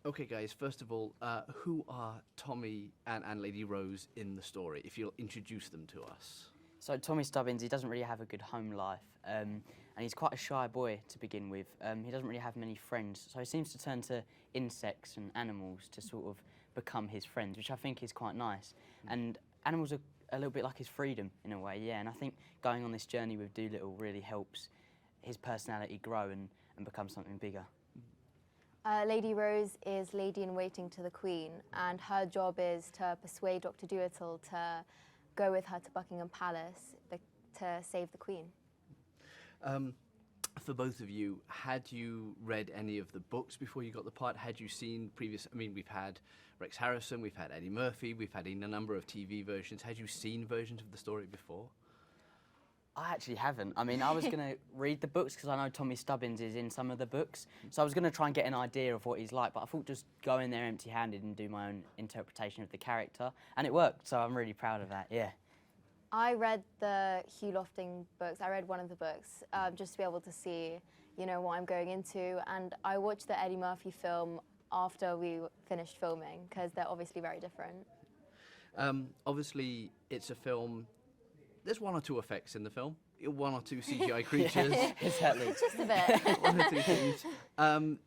Okay, guys, first of all, who are Tommy and Lady Rose in the story, if you'll introduce them to us? So Tommy Stubbins, he doesn't really have a good home life, and he's quite a shy boy to begin with. He doesn't really have many friends, so he seems to turn to insects and animals to sort of become his friends, which I think is quite nice. And animals are a little bit like his freedom in a way, yeah, and I think going on this journey with Dolittle really helps his personality grow and become something bigger. Lady Rose is lady-in-waiting to the Queen, and her job is to persuade Dr. Dolittle to go with her to Buckingham Palace to save the Queen. For both of you, had you read any of the books before you got the part? Had you seen previous, I mean, we've had Rex Harrison, we've had Eddie Murphy, we've had a number of TV versions. Had you seen versions of the story before? I actually haven't. I mean, I was going to read the books because I know Tommy Stubbins is in some of the books. So I was going to try and get an idea of what he's like, but I thought just go in there empty-handed and do my own interpretation of the character. And it worked, so I'm really proud of that, yeah. I read the Hugh Lofting books. I read one of the books just to be able to see, you know, what I'm going into. And I watched the Eddie Murphy film after we finished filming because they're obviously very different. Obviously, it's a film. There's one or two effects in the film, one or two CGI creatures. Exactly. Just a bit. One or two things.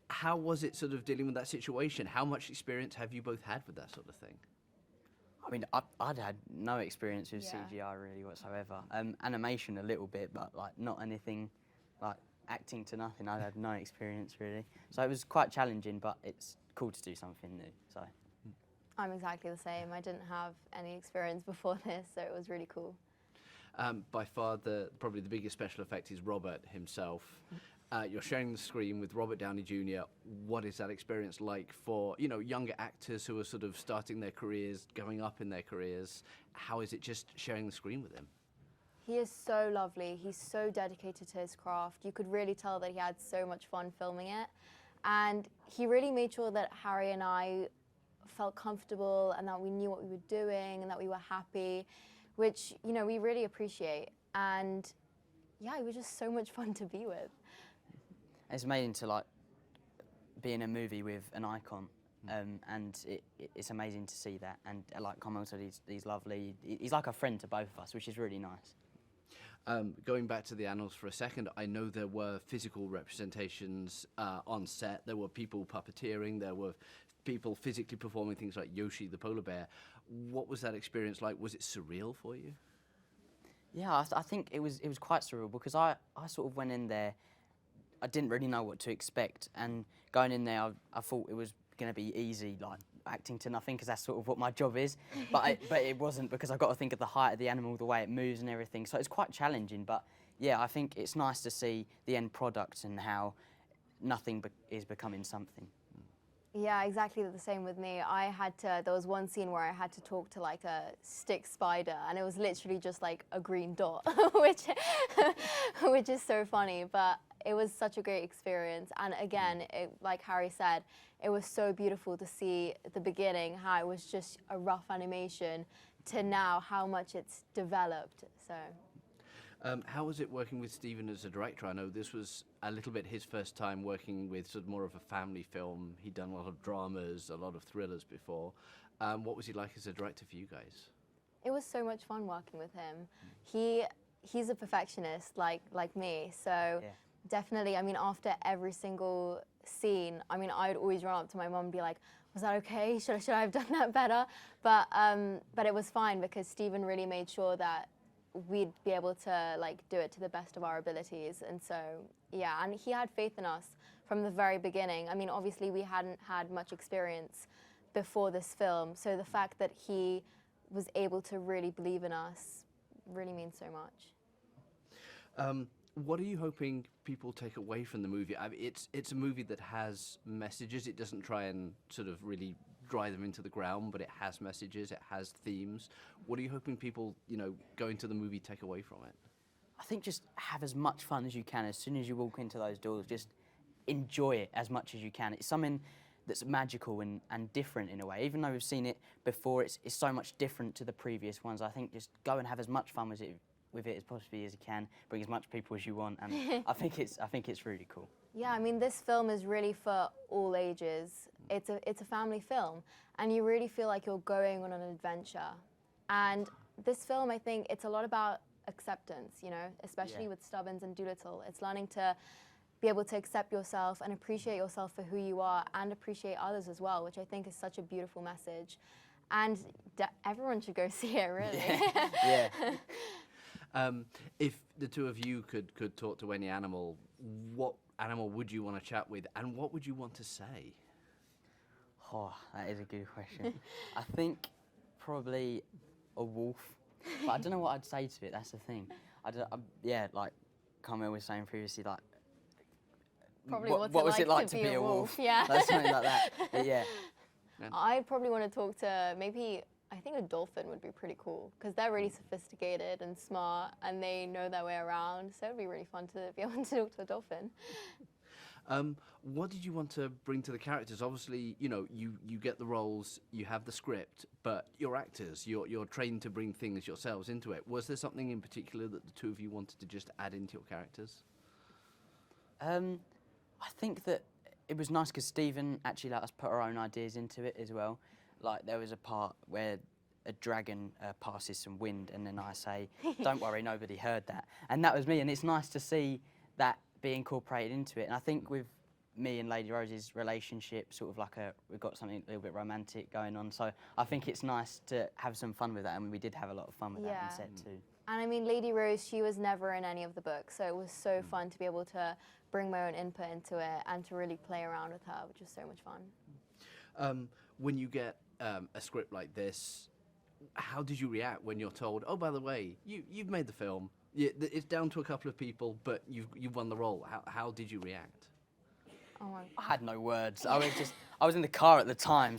How was it sort of dealing with that situation? How much experience have you both had with that sort of thing? I mean, I'd had no experience with CGI really whatsoever. Animation a little bit, but like not anything like acting to nothing. I'd had no experience really. So it was quite challenging, but it's cool to do something new, so. I'm exactly the same. I didn't have any experience before this, so it was really cool. By far, probably the biggest special effect is Robert himself. You're sharing the screen with Robert Downey Jr. What is that experience like for, you know, younger actors who are sort of starting their careers, going up in their careers? How is it just sharing the screen with him? He is so lovely. He's so dedicated to his craft. You could really tell that he had so much fun filming it. And he really made sure that Harry and I felt comfortable and that we knew what we were doing and that we were happy, which, you know, we really appreciate. And yeah, it was just so much fun to be with. It's amazing to like be in a movie with an icon, and it's amazing to see that. And like Kumail said, he's lovely. He's like a friend to both of us, which is really nice. Going back to the annals for a second, I know there were physical representations on set. There were people puppeteering. There were people physically performing things like Yoshi the polar bear. What was that experience like? Was it surreal for you? Yeah, I think it was quite surreal because I sort of went in there. I didn't really know what to expect, and going in there, I thought it was going to be easy, like acting to nothing, because that's sort of what my job is. But it wasn't, because I've got to think of the height of the animal, the way it moves and everything. So it's quite challenging. But yeah, I think it's nice to see the end product and how nothing is becoming something. Yeah, exactly the same with me. There was one scene where I had to talk to like a stick spider, and it was literally just like a green dot, which is so funny. But it was such a great experience. And again, like Harry said, it was so beautiful to see at the beginning how it was just a rough animation to now how much it's developed. So. How was it working with Stephen as a director? I know this was a little bit his first time working with sort of more of a family film. He'd done a lot of dramas, a lot of thrillers before. What was he like as a director for you guys? It was so much fun working with him. He's a perfectionist like me, so yeah. Definitely, I mean, after every single scene, I mean, I would always run up to my mum and be like, was that okay? Should I have done that better? But it was fine because Stephen really made sure that we'd be able to like do it to the best of our abilities. And so, yeah, and he had faith in us from the very beginning. I mean, obviously we hadn't had much experience before this film, so the fact that he was able to really believe in us really means so much. What are you hoping people take away from the movie? I mean, it's a movie that has messages. It doesn't try and sort of really drive them into the ground, but it has messages, it has themes. What are you hoping people, you know, going to the movie take away from it? I think just have as much fun as you can as soon as you walk into those doors. Just enjoy it as much as you can. It's something that's magical and different in a way. Even though we've seen it before, it's so much different to the previous ones. I think just go and have as much fun with it as possibly as you can. Bring as much people as you want, and I think it's really cool. Yeah, I mean, this film is really for all ages. It's a family film, and you really feel like you're going on an adventure. And this film, I think, it's a lot about acceptance, you know, especially with Stubbins and Dolittle. It's learning to be able to accept yourself and appreciate yourself for who you are and appreciate others as well, which I think is such a beautiful message. And everyone should go see it, really. Yeah. If the two of you could talk to any animal, what animal would you want to chat with, and what would you want to say? Oh, that is a good question. I think probably a wolf, but I don't know what I'd say to it. That's the thing. Yeah, like Kumail was saying previously, like Probably what what's was it like to be a wolf? Yeah. Like something like that. But yeah. I'd probably want to talk to I think a dolphin would be pretty cool because they're really sophisticated and smart and they know their way around. So it'd be really fun to be able to talk to a dolphin. What did you want to bring to the characters? Obviously, you know, you get the roles, you have the script, but you're actors. You're trained to bring things yourselves into it. Was there something in particular that the two of you wanted to just add into your characters? I think that it was nice because Stephen actually let us put our own ideas into it as well. Like there was a part where a dragon passes some wind and then I say, don't worry, nobody heard that. And that was me, and it's nice to see that be incorporated into it. And I think with me and Lady Rose's relationship, sort of like we've got something a little bit romantic going on. So I think it's nice to have some fun with that, and we did have a lot of fun with that on set too. And I mean, Lady Rose, she was never in any of the books, so it was so fun to be able to bring my own input into it and to really play around with her, which was so much fun. When you get a script like this, how did you react when you're told, oh, by the way, you've made the film, it's down to a couple of people, but you've won the role? How did you react? Oh my I had no words. I was in the car at the time,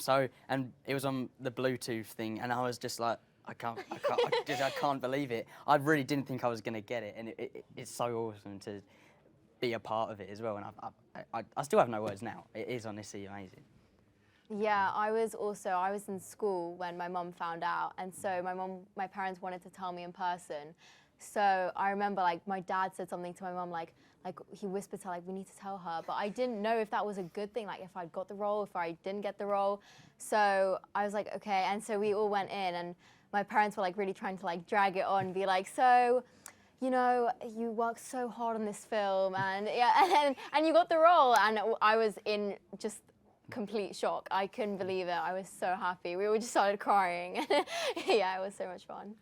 and it was on the Bluetooth thing, and I was just like, I can't believe it. I really didn't think I was going to get it, and it's so awesome to be a part of it as well. And I still have no words now. It is honestly amazing. Yeah, I was in school when my mum found out, and so my parents wanted to tell me in person. So I remember, like, my dad said something to my mum, like he whispered to her, like, we need to tell her. But I didn't know if that was a good thing, like if I got the role, if I didn't get the role. So I was like, okay. And so we all went in, and my parents were like really trying to like drag it on, be like, so, you know, you worked so hard on this film, and yeah, and you got the role. And I was in just complete shock. I couldn't believe it. I was so happy. We all just started crying. Yeah, it was so much fun.